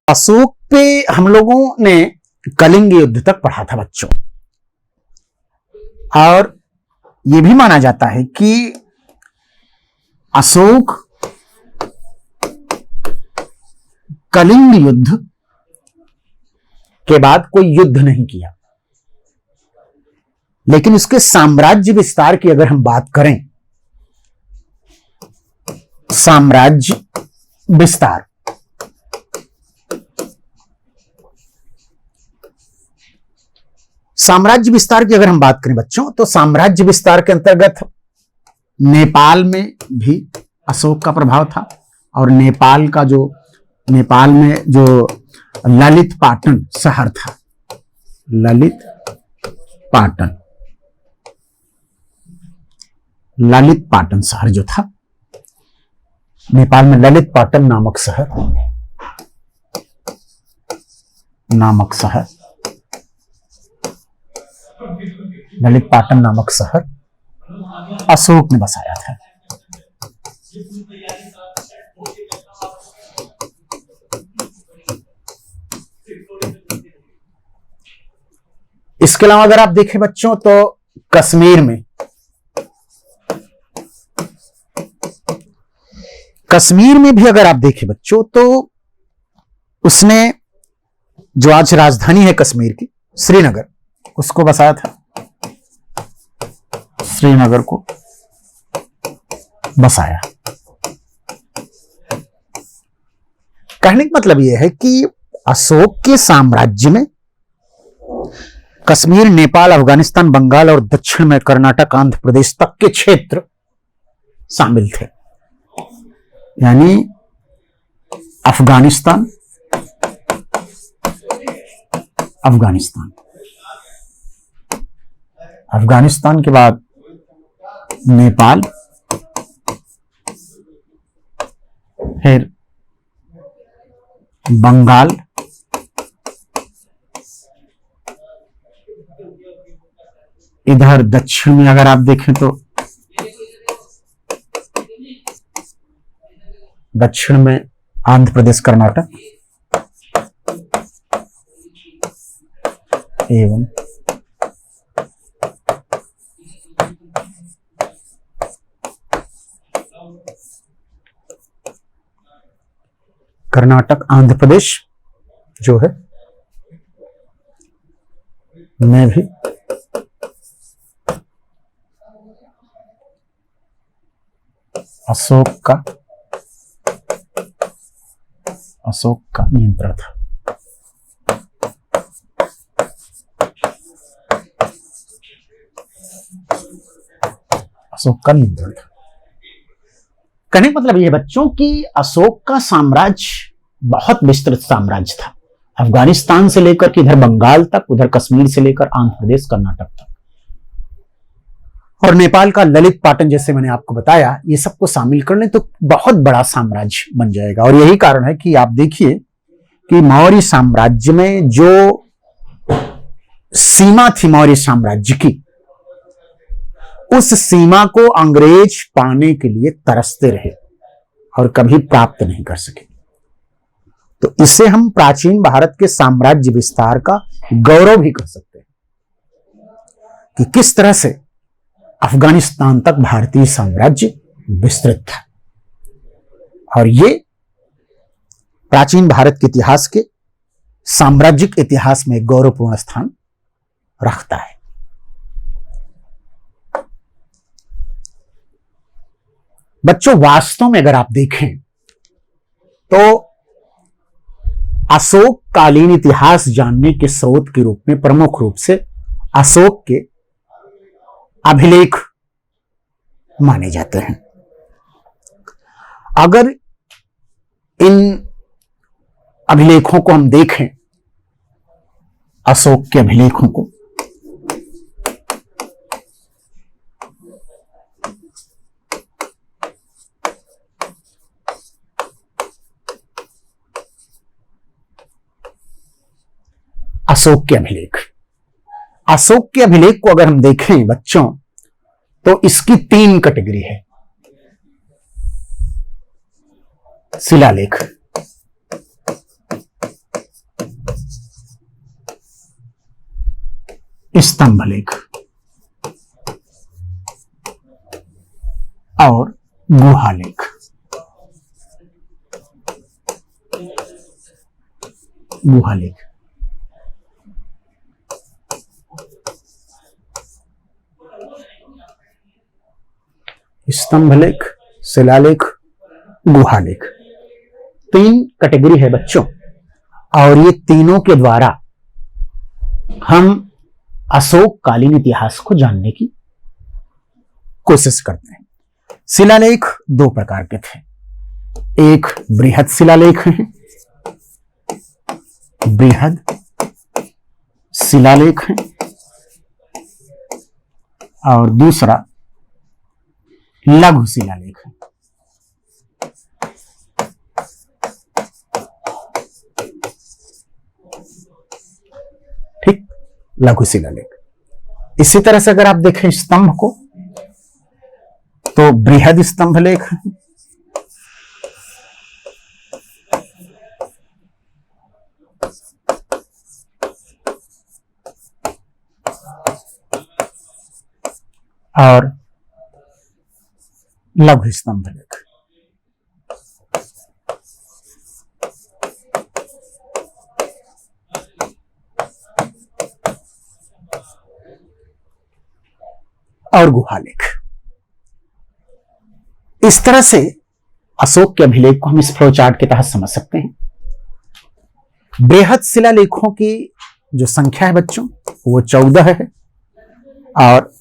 अशोक पे हम लोगों ने कलिंग युद्ध तक पढ़ा था बच्चों, और यह भी माना जाता है कि अशोक कलिंग युद्ध के बाद कोई युद्ध नहीं किया, लेकिन उसके साम्राज्य विस्तार की अगर हम बात करें, साम्राज्य विस्तार, साम्राज्य विस्तार की अगर हम बात करें बच्चों, तो साम्राज्य विस्तार के अंतर्गत नेपाल में भी अशोक का प्रभाव था, और नेपाल में जो ललित पाटन शहर था, ललित पाटन शहर जो था नेपाल में, ललित पाटन नामक शहर ललित पाटन नामक शहर अशोक ने बसाया था। इसके अलावा अगर आप देखें बच्चों, तो कश्मीर में भी अगर आप देखें बच्चों, तो उसने जो आज राजधानी है कश्मीर की, श्रीनगर, उसको बसाया था, श्रीनगर को बसाया। कहने का मतलब यह है कि अशोक के साम्राज्य में कश्मीर, नेपाल, अफगानिस्तान, बंगाल और दक्षिण में कर्नाटक, आंध्र प्रदेश तक के क्षेत्र शामिल थे। यानी अफगानिस्तान के बाद नेपाल, फिर बंगाल, इधर दक्षिण में अगर आप देखें तो दक्षिण में आंध्र प्रदेश, कर्नाटक एवं कर्नाटक, आंध्र प्रदेश जो है में भी अशोक का नियंत्रण था। अशोक का नियंत्रण था। कहने का मतलब यह बच्चों कि अशोक का साम्राज्य बहुत विस्तृत साम्राज्य था, अफगानिस्तान से लेकर के इधर बंगाल तक, उधर कश्मीर से लेकर आंध्र प्रदेश, कर्नाटक तक, और नेपाल का ललित पाटन, जैसे मैंने आपको बताया, ये सबको शामिल कर लें तो बहुत बड़ा साम्राज्य बन जाएगा। और यही कारण है कि आप देखिए कि मौर्य साम्राज्य में जो सीमा थी मौर्य साम्राज्य की, उस सीमा को अंग्रेज पाने के लिए तरसते रहे और कभी प्राप्त नहीं कर सके। तो इससे हम प्राचीन भारत के साम्राज्य विस्तार का गौरव भी कर सकते हैं कि किस तरह से अफगानिस्तान तक भारतीय साम्राज्य विस्तृत था, और ये प्राचीन भारत के इतिहास के साम्राज्यिक इतिहास में गौरवपूर्ण स्थान रखता है। बच्चों, वास्तव में अगर आप देखें तो अशोक कालीन इतिहास जानने के स्रोत के रूप में प्रमुख रूप से अशोक के अभिलेख माने जाते हैं। अगर इन अभिलेखों को हम देखें, अशोक के अभिलेखों को, अशोक के अभिलेख को अगर हम देखें बच्चों, तो इसकी 3 कैटेगरी है। शिलालेख, स्तंभलेख और गुहालेख। गुहालेख स्तंभलेख, शिलालेख, गुहालेख, तीन कैटेगरी है बच्चों, और ये तीनों के द्वारा हम अशोक कालीन इतिहास को जानने की कोशिश करते हैं। शिलालेख दो प्रकार के थे, एक बृहद शिलालेख है, बृहद शिलालेख है, और दूसरा लघु शिलालेख है। ठीक, लघु शिलालेख। इसी तरह से अगर आप देखें स्तंभ को, तो बृहद स्तंभलेख है, और लघु स्तंभलेख। और गुहालेख। इस तरह से अशोक के अभिलेख को हम इस फ्लो चार्ट के तहत समझ सकते हैं। बृहद शिलालेखों की जो संख्या है बच्चों, वो 14 है और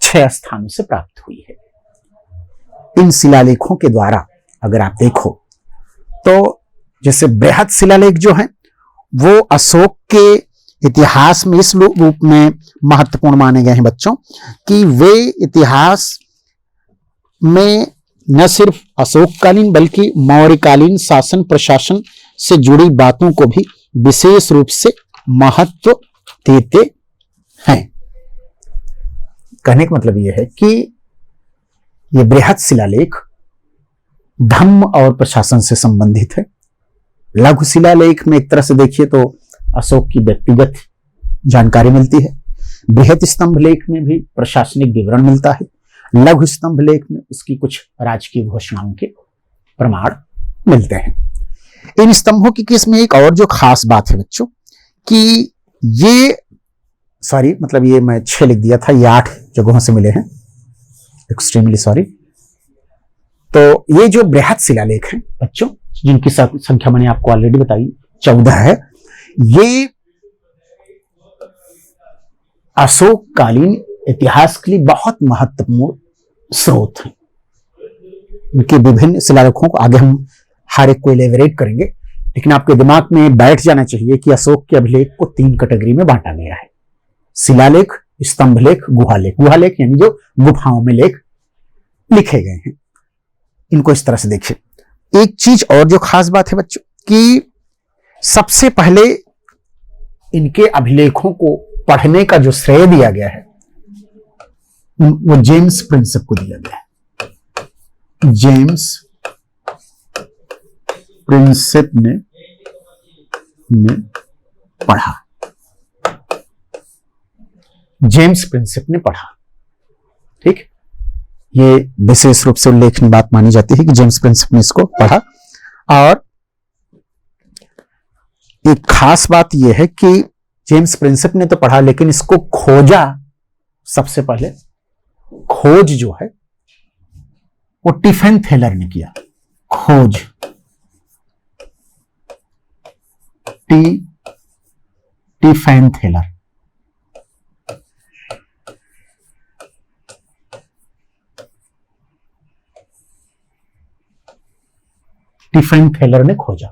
6 स्थानों से प्राप्त हुई है। इन शिलालेखों के द्वारा अगर आप देखो तो जैसे बृहद शिलालेख जो है वो अशोक के इतिहास में इस रूप में महत्वपूर्ण माने गए हैं बच्चों कि वे इतिहास में न सिर्फ अशोककालीन बल्कि मौर्यकालीन शासन प्रशासन से जुड़ी बातों को भी विशेष रूप से महत्व देते हैं। कहने का मतलब यह है कि ये बृहद शिलालेख धर्म और प्रशासन से संबंधित है। लघु शिलालेख में एक तरह से देखिए तो अशोक की व्यक्तिगत जानकारी मिलती है। बृहद स्तंभलेख में भी प्रशासनिक विवरण मिलता है। लघु स्तंभलेख में उसकी कुछ राजकीय घोषणाओं के प्रमाण मिलते हैं। इन स्तंभों की केस में एक और जो खास बात है बच्चों कि ये मतलब ये मैं 6 लिख दिया था, ये 8 जगहों से मिले हैं, एक्सट्रीमली सॉरी। तो ये जो बृहद शिलालेख हैं बच्चों, जिनकी संख्या मैंने आपको ऑलरेडी बताई 14 है, ये अशोककालीन इतिहास के लिए बहुत महत्वपूर्ण स्रोत हैं। इनके विभिन्न शिलालेखों को आगे हम हर एक को इलेबरेट करेंगे, लेकिन आपके दिमाग में बैठ जाना चाहिए कि अशोक के अभिलेख को 3 कैटेगरी में बांटा गया है: शिलालेख, स्तंभलेख, गुहालेख। गुहालेख यानी जो गुफाओं में लेख लिखे गए हैं। इनको इस तरह से देखिए। एक चीज और जो खास बात है बच्चों कि सबसे पहले इनके अभिलेखों को पढ़ने का जो श्रेय दिया गया है वो जेम्स प्रिंसेप को दिया गया है। जेम्स प्रिंसेप ने पढ़ा। जेम्स प्रिंसेप ने पढ़ा। ठीक, ये विशेष रूप से उल्लेखनीय बात मानी जाती है कि जेम्स प्रिंसेप ने इसको पढ़ा। और एक खास बात यह है कि जेम्स प्रिंसेप ने तो पढ़ा, लेकिन इसको खोजा सबसे पहले, खोज जो है वो टिफेन थेलर ने किया। खोज टिफेन थेलर। टिफेन थेलर ने खोजा।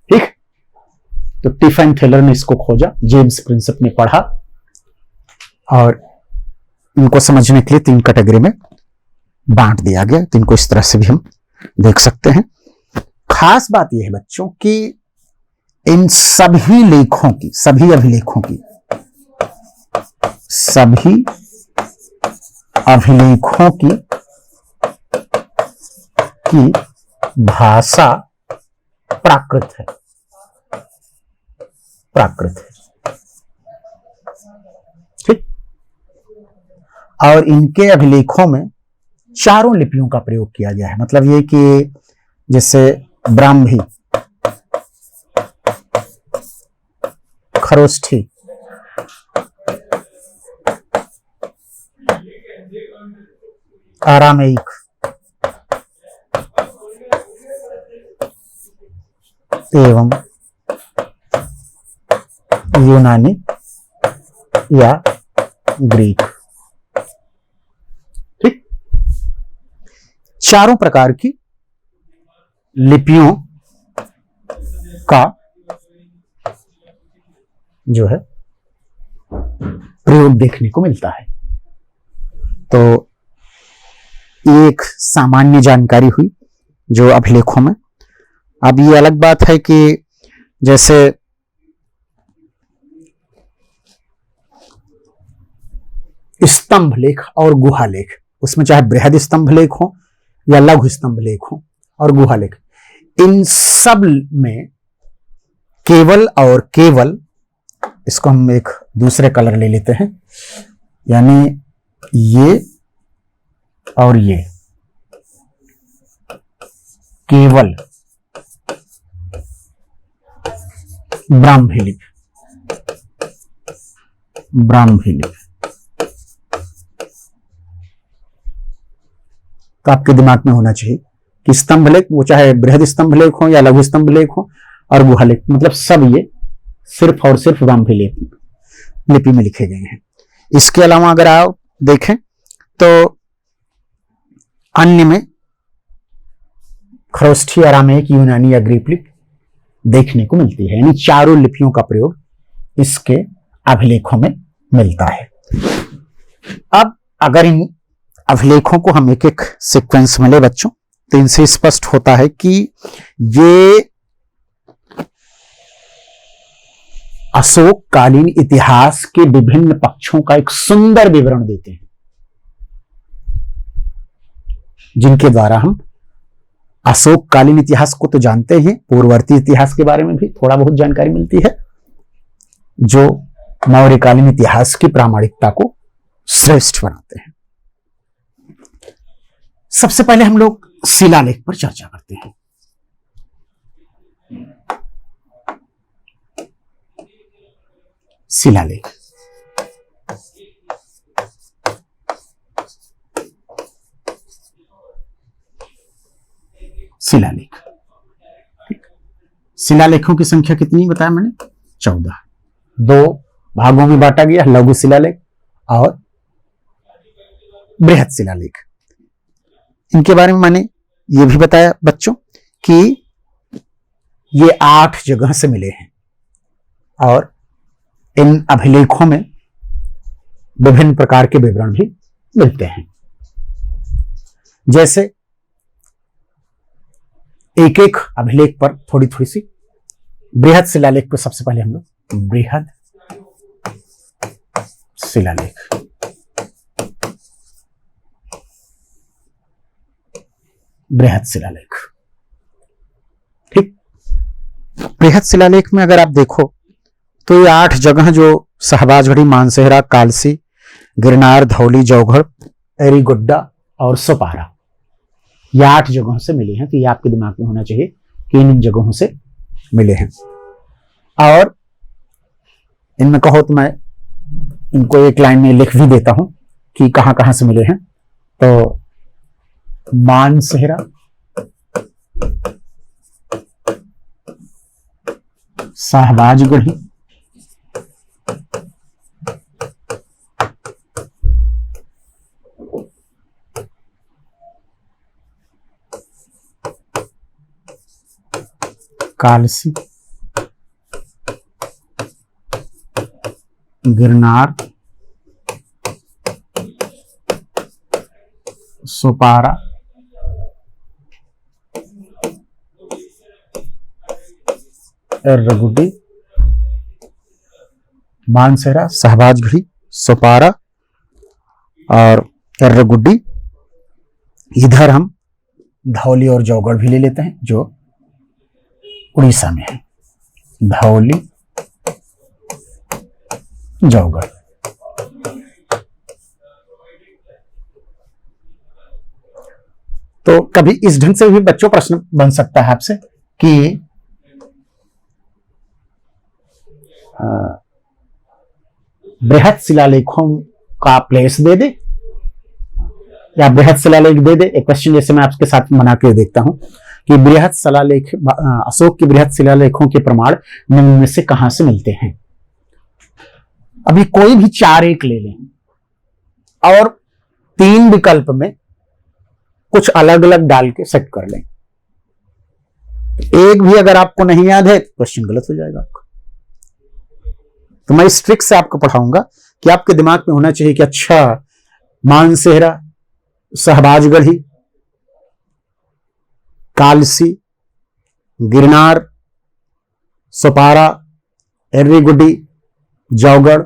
ठीक, तो टिफेन थेलर ने इसको खोजा, जेम्स प्रिंसेप ने पढ़ा, और इनको समझने के लिए 3 कैटेगरी में बांट दिया गया। तो इनको इस तरह से भी हम देख सकते हैं। खास बात यह है बच्चों कि इन सभी लेखों की, सभी अभिलेखों की, सभी अभिलेखों की भाषा प्राकृत है। प्राकृत है। और इनके अभिलेखों में चारों लिपियों का प्रयोग किया गया है। मतलब ये कि जैसे ब्राह्मी, खरोष्ठी, आरामेइक, एवं यूनानी या ग्रीक। ठीक, चारों प्रकार की लिपियों का जो है प्रयोग देखने को मिलता है। तो एक सामान्य जानकारी हुई जो अभिलेखों में। अब ये अलग बात है कि जैसे स्तंभ लेख और गुहा लेख, उसमें चाहे बृहद स्तंभ लेख हो या लघु स्तंभ लेख हो और गुहा लेख, इन सब में केवल और केवल, इसको हम एक दूसरे कलर ले लेते हैं, यानी ये और ये केवल ब्राह्मी लिपि, तो आपके दिमाग में होना चाहिए कि स्तंभ लेख, वो चाहे बृहद स्तंभ लेख हो या लघु स्तंभ लेख हो, और गुहा लेख, मतलब सब ये सिर्फ और सिर्फ ब्राह्मी लिपि में लिखे गए हैं। इसके अलावा अगर आप देखें तो अन्य में खरोष्ठी, अरामेइक, यूनानी या ग्रीक लिपि देखने को मिलती है। यानी चारों लिपियों का प्रयोग इसके अभिलेखों में मिलता है। अब अगर इन अभिलेखों को हम एक एक सीक्वेंस में ले बच्चों, तो इनसे स्पष्ट होता है कि ये अशोक कालीन इतिहास के विभिन्न पक्षों का एक सुंदर विवरण देते हैं, जिनके द्वारा हम अशोक कालीन इतिहास को तो जानते हैं, पूर्ववर्ती इतिहास के बारे में भी थोड़ा बहुत जानकारी मिलती है, जो मौर्यकालीन इतिहास की प्रामाणिकता को श्रेष्ठ बनाते हैं। सबसे पहले हम लोग शिलालेख पर चर्चा करते हैं। शिलालेख, शिलालेख, शिलालेखों की संख्या कितनी बताया मैंने? 14। 2 भागों में बांटा गया, लघु शिलालेख और बृहद शिलालेख। इनके बारे में मैंने ये भी बताया बच्चों कि ये 8 जगह से मिले हैं और इन अभिलेखों में विभिन्न प्रकार के विवरण भी मिलते हैं। जैसे एक एक अभिलेख पर थोड़ी थोड़ी सी, बृहद शिलालेख पर सबसे पहले हम लोग बृहद शिलालेख, बृहद शिलालेख। ठीक, बृहद शिलालेख में अगर आप देखो तो ये 8 जगह जो शहबाजगढ़ी, मानसेहरा, कालसी, गिरनार, धौली, जौघड़, एरीगुड्डा और सोपारा, ये 8 जगहों से मिले हैं। तो ये आपके दिमाग में होना चाहिए कि इन जगहों से मिले हैं। और इनमें कहो तो मैं इनको एक लाइन में लिख भी देता हूं कि कहां कहां से मिले हैं। तो मानसेहरा, शहबाजगढ़ी, कालसी, गिरनार, सोपारा, एर्रगुड्डी, मानसेहरा, शहबाजगढ़ी, सोपारा और एर्रगुड्डी। इधर हम धौली और जौगढ़ भी ले लेते हैं जो उड़ीसा में है। धौली, जौगढ़। तो कभी इस ढंग से भी बच्चों प्रश्न बन सकता है आपसे कि बृहत शिलालेखों का प्लेस दे दे या बृहत शिलालेख दे दे। एक क्वेश्चन जैसे मैं आपके साथ बना के देखता हूं कि बृहत शिलालेख, अशोक के बृहत शिलालेखों के प्रमाण निम्न में से कहां से मिलते हैं। अभी कोई भी 4 एक ले लें और 3 विकल्प में कुछ अलग अलग डाल के सेट कर लें। एक भी अगर आपको नहीं याद है तो क्वेश्चन गलत हो जाएगा आपका। तो मैं इस ट्रिक से आपको पढ़ाऊंगा कि आपके दिमाग में होना चाहिए कि अच्छा, मानसेहरा, सहबाजगढ़ी, कालसी, गिरनार, सोपारा, एर्रीगुडी, जौगढ़,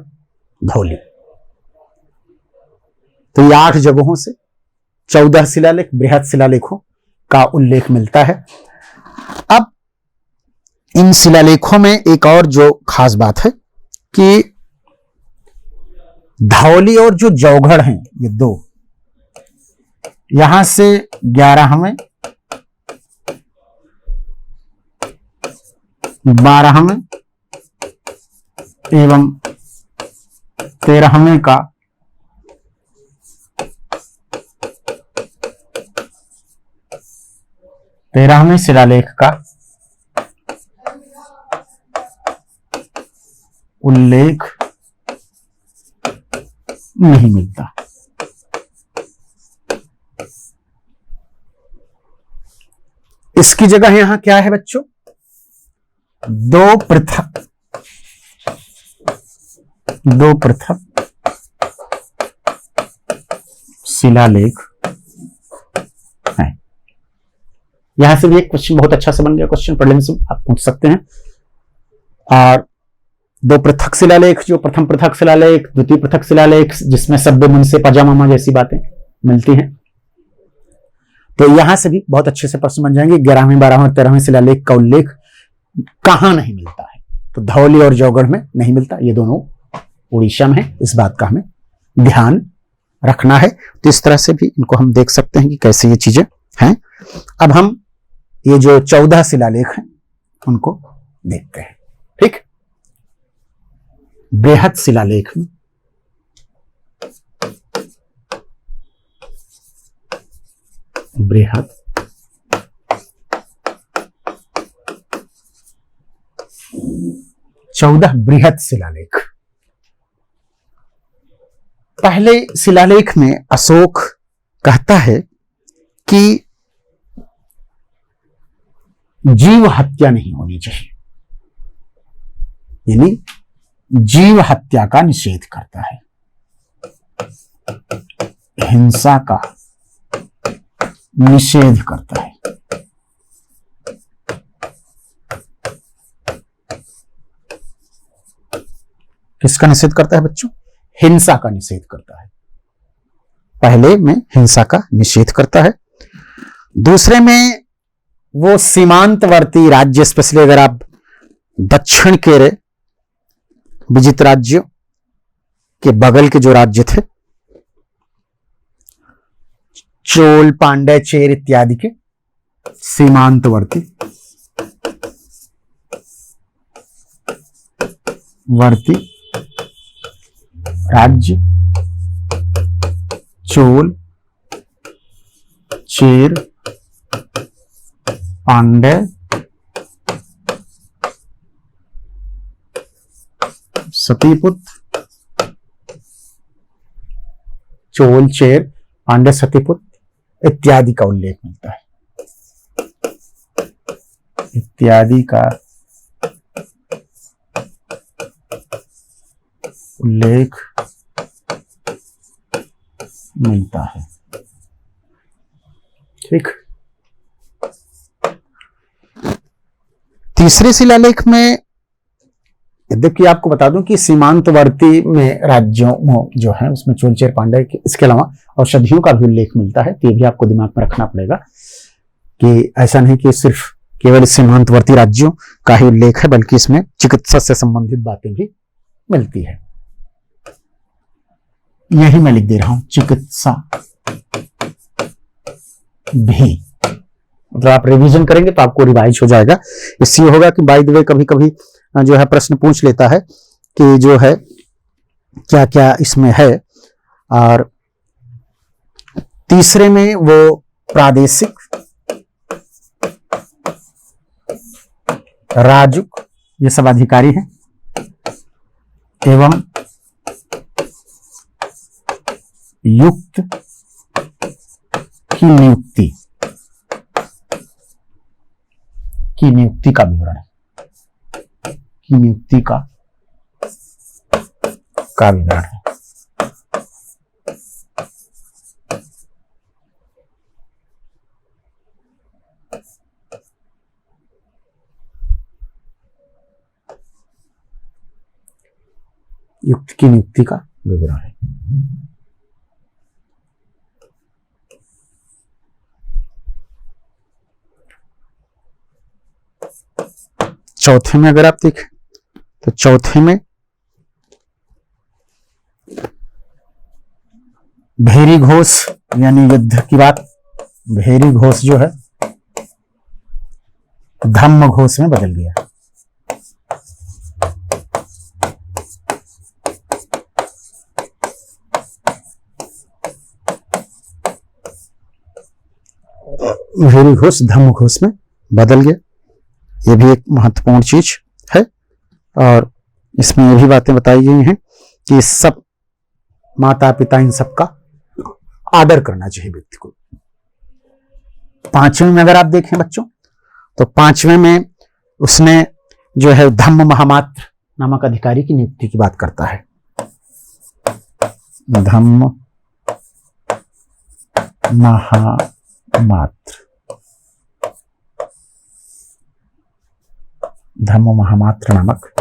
धौली। तो ये 8 जगहों से 14 शिलालेख, बृहत शिलालेखों का उल्लेख मिलता है। अब इन शिलालेखों में एक और जो खास बात है कि धौली और जो जौगढ़ हैं, ये 2, यहां से 11वें, 12वें एवं 13वें का शिलालेख का उल्लेख नहीं मिलता। इसकी जगह यहां क्या है बच्चों, 2 पृथक शिलालेख है। यहां से भी एक क्वेश्चन बहुत अच्छा से बन गया, क्वेश्चन पढ़ने से आप पूछ सकते हैं। और 2 पृथक शिलालेख, जो प्रथम पृथक शिलालेख, द्वितीय पृथक शिलालेख, जिसमें सब्बे मन से पजामामा जैसी बातें मिलती हैं। तो यहां से भी बहुत अच्छे से प्रश्न बन जाएंगे। 11वें, 12वें, 13वें शिलालेख का उल्लेख कहां नहीं मिलता है, तो धौली और जौगढ़ में नहीं मिलता। ये दोनों उड़ीसा में है, इस बात का हमें ध्यान रखना है। तो इस तरह से भी इनको हम देख सकते हैं कि कैसे ये चीजें हैं। अब हम ये जो 14 शिलालेख हैं उनको देखते हैं। ठीक, बृहत शिलालेख में बृहत 14 बृहत शिलालेख। पहले शिलालेख में अशोक कहता है कि जीव हत्या नहीं होनी चाहिए, यानी जीव हत्या का निषेध करता है, हिंसा का निषेध करता है। किसका निषेध करता है बच्चों? हिंसा का निषेध करता है। पहले में हिंसा का निषेध करता है, दूसरे में वो सीमांतवर्ती राज्य, स्पेशली अगर आप दक्षिण के विजित राज्यों के बगल के जो राज्य थे, चोल, पांड्य, चेर इत्यादि के सीमांतवर्ती राज्य, चोल, चेर, पांड्य, सतीपुत्र, चोल, चेर, पांड्य, सतीपुत्र इत्यादि का उल्लेख मिलता है। इत्यादि का उल्लेख मिलता है। ठीक, तीसरे शिलालेख में देखिए, आपको बता दूं कि सीमांतवर्ती में राज्यों जो है उसमें चोल, चेर, पांड्य के इसके अलावा औषधियों का भी उल्लेख मिलता है। तो ये भी आपको दिमाग में रखना पड़ेगा कि ऐसा नहीं कि सिर्फ केवल सीमांतवर्ती राज्यों का ही उल्लेख है, बल्कि इसमें चिकित्सा से संबंधित बातें भी मिलती है। यही मैं लिख दे रहा हूं, चिकित्सा भी, मतलब आप रिवीजन करेंगे तो आपको रिवाइज हो जाएगा। इससे ये होगा कि बाय द वे कभी कभी जो है प्रश्न पूछ लेता है कि जो है क्या क्या इसमें है। और तीसरे में वो प्रादेशिक, राजुक, ये सब अधिकारी हैं, एवं युक्त की नियुक्ति का विवरण है, की नियुक्ति का विवरण है। युक्त की नियुक्ति का विवरण है। चौथे में अगर आप देखें तो चौथे में भेरी घोष यानी युद्ध की बात, भेरी घोष जो है धम्म घोष में बदल गया। भेरी घोष धम्म घोष में बदल गया। ये भी एक महत्वपूर्ण चीज है। और इसमें ये भी बातें बताई गई हैं कि सब माता पिता इन सब का आदर करना चाहिए व्यक्ति को। पांचवें में अगर आप देखें बच्चों तो पांचवें में उसने जो है धम्म महामात्र नामक अधिकारी की नियुक्ति की बात करता है। धम्म महामात्र, धम्म महामात्र नामक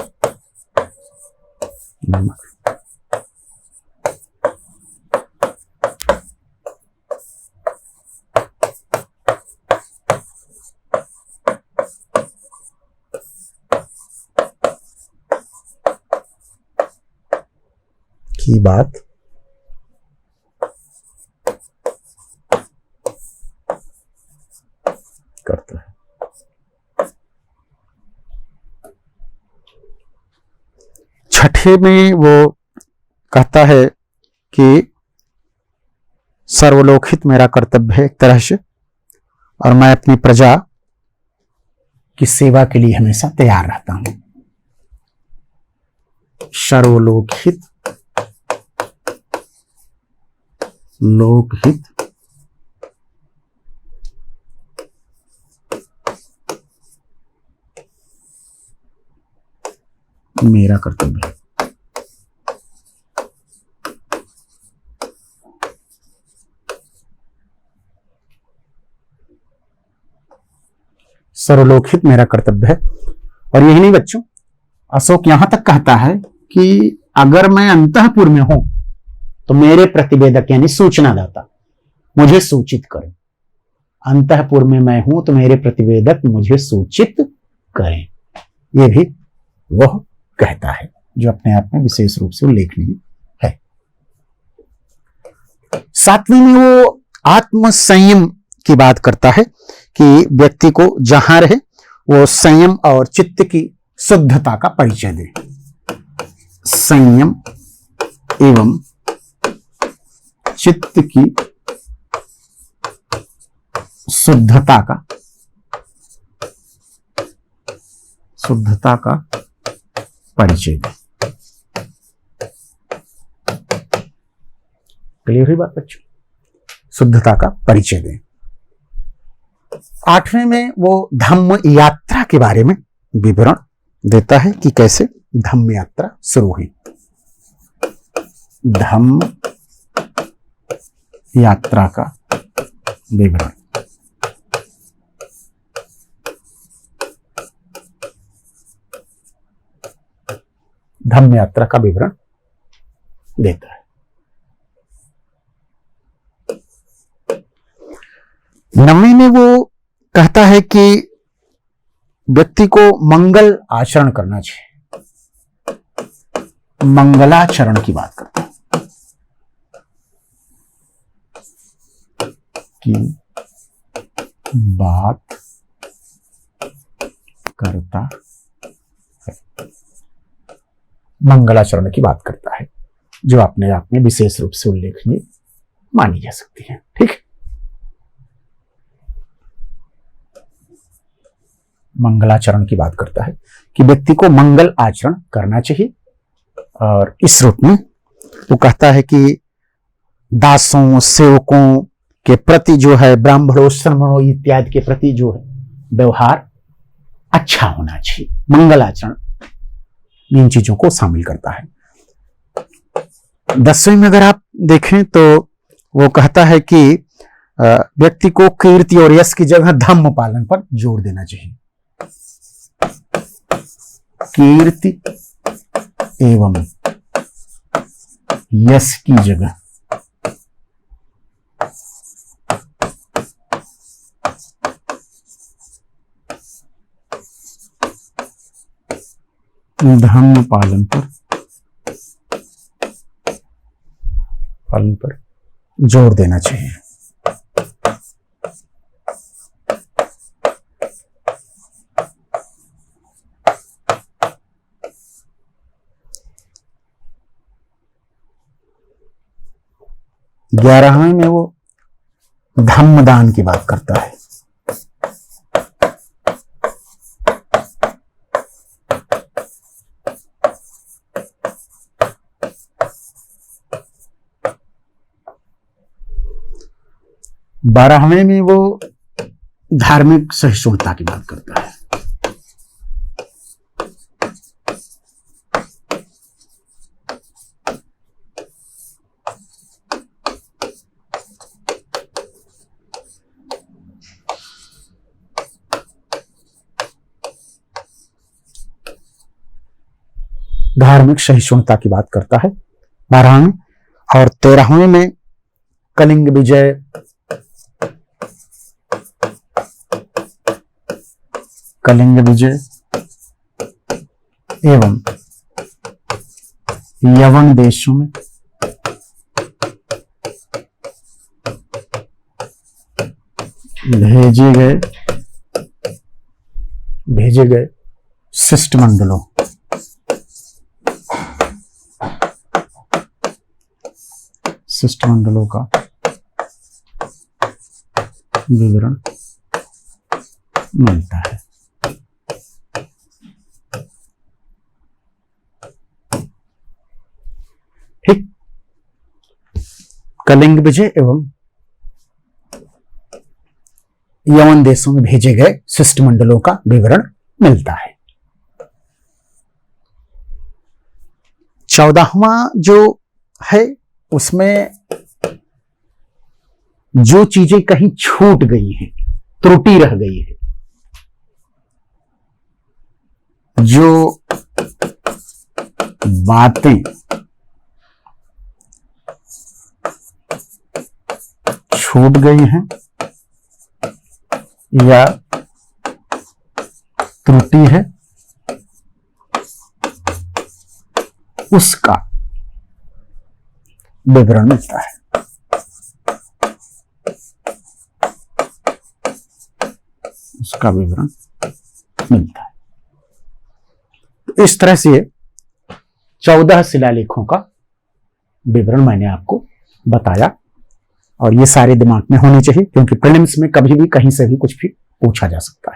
की बात करता है। छठे में वो कहता है कि सर्वलोकहित मेरा कर्तव्य है एक तरह से, और मैं अपनी प्रजा की सेवा के लिए हमेशा तैयार रहता हूं। सर्वलोकहित, लोकहित मेरा कर्तव्य है। सर्वलोकहित मेरा कर्तव्य है। और यही नहीं बच्चों, अशोक यहां तक कहता है कि अगर मैं अंतःपुर में हूं तो मेरे प्रतिवेदक यानी सूचनादाता मुझे सूचित करें। अंतःपुर में मैं हूं तो मेरे प्रतिवेदक मुझे सूचित करें। यह भी वह कहता है जो अपने आप में विशेष रूप से उल्लेखनीय है। सातवीं में वो आत्म संयम की बात करता है कि व्यक्ति को जहां रहे वो संयम और चित्त की शुद्धता का परिचय दे। संयम एवं चित्त की शुद्धता का परिचय दे। क्लियर हुई बात बच्चों? शुद्धता का परिचय दे। आठवें में वो धम्म यात्रा के बारे में विवरण देता है कि कैसे धम्म यात्रा शुरू हुई। धम्म यात्रा का विवरण। धम्म यात्रा का विवरण देता है। नवीं में वो कहता है कि व्यक्ति को मंगल आचरण करना चाहिए। मंगलाचरण की बात करता है कि बात करता है, मंगलाचरण की बात करता है, जो अपने आप में विशेष रूप से उल्लेखनीय मानी जा सकती है। ठीक, मंगलाचरण की बात करता है कि व्यक्ति को मंगल आचरण करना चाहिए। और इस रूप में वो कहता है कि दासों सेवकों के प्रति जो है, ब्राह्मणों श्रमणों इत्यादि के प्रति जो है व्यवहार अच्छा होना चाहिए। मंगल आचरण इन चीजों को शामिल करता है। 10वें में अगर आप देखें तो वो कहता है कि व्यक्ति को कीर्ति और यश की जगह धम्म पालन पर जोर देना चाहिए। कीर्ति एवं यश की जगह धम्म पालन पर जोर देना चाहिए। ग्यारहवें में वो धम्मदान की बात करता है। बारहवें में वो धार्मिक सहिष्णुता की बात करता है। धार्मिक सहिष्णुता की बात करता है 12वें। और 13वें में कलिंग विजय, कलिंग विजय एवं यवन देशों में भेजे गए शिष्टमंडलों का विवरण मिलता है। ठीक, कलिंग विजय एवं यवन देशों में भेजे गए शिष्टमंडलों का विवरण मिलता है। 14वां जो है उसमें जो चीजें कहीं छूट गई हैं, त्रुटि रह गई है, जो बातें छूट गई हैं या त्रुटि है, उसका विवरण मिलता है। उसका विवरण मिलता है। तो इस तरह से 14 शिलालेखों का विवरण मैंने आपको बताया, और ये सारे दिमाग में होने चाहिए, क्योंकि प्रीलिम्स में कभी भी कहीं से भी कुछ भी पूछा जा सकता है।